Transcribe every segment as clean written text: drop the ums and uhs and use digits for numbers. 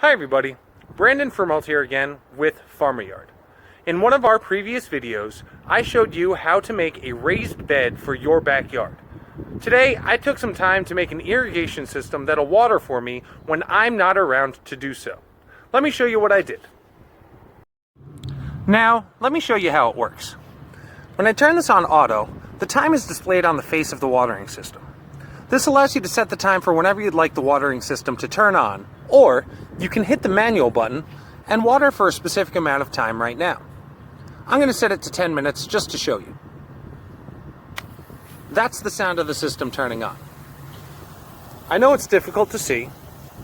Hi everybody, Brandon Firmalt here again with Farmer Yard. In one of our previous videos, I showed you how to make a raised bed for your backyard. Today, I took some time to make an irrigation system that'll water for me when I'm not around to do so. Let me show you what I did. Now, let me show you how it works. When I turn this on auto, the time is displayed on the face of the watering system. This allows you to set the time for whenever you'd like the watering system to turn on, or you can hit the manual button and water for a specific amount of time right now. I'm going to set it to 10 minutes just to show you. That's the sound of the system turning on. I know it's difficult to see,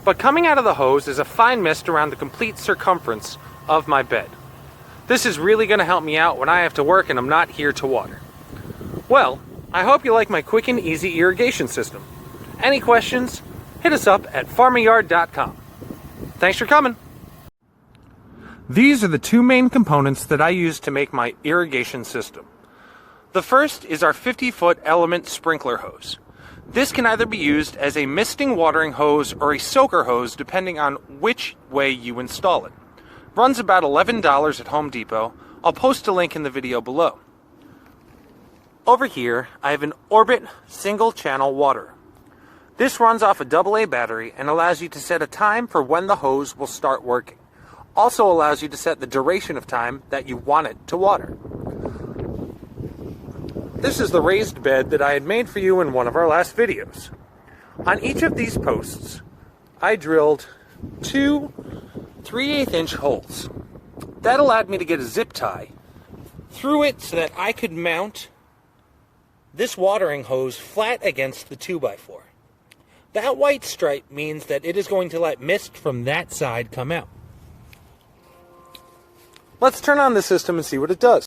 but coming out of the hose is a fine mist around the complete circumference of my bed. This is really going to help me out when I have to work and I'm not here to water. Well, I hope you like my quick and easy irrigation system. Any questions? Hit us up at farmeryard.com. Thanks for coming. These are the two main components that I use to make my irrigation system. The first is our 50-foot element sprinkler hose. This can either be used as a misting watering hose or a soaker hose depending on which way you install it. Runs about $11 at Home Depot. I'll post a link in the video below. Over here, I have an Orbit single channel waterer. This runs off a AA battery and allows you to set a time for when the hose will start working. Also allows you to set the duration of time that you want it to water. This is the raised bed that I had made for you in one of our last videos. On each of these posts, I drilled two 3/8-inch holes. That allowed me to get a zip tie through it so that I could mount this watering hose flat against the 2x4. That white stripe means that it is going to let mist from that side come out. Let's turn on the system and see what it does.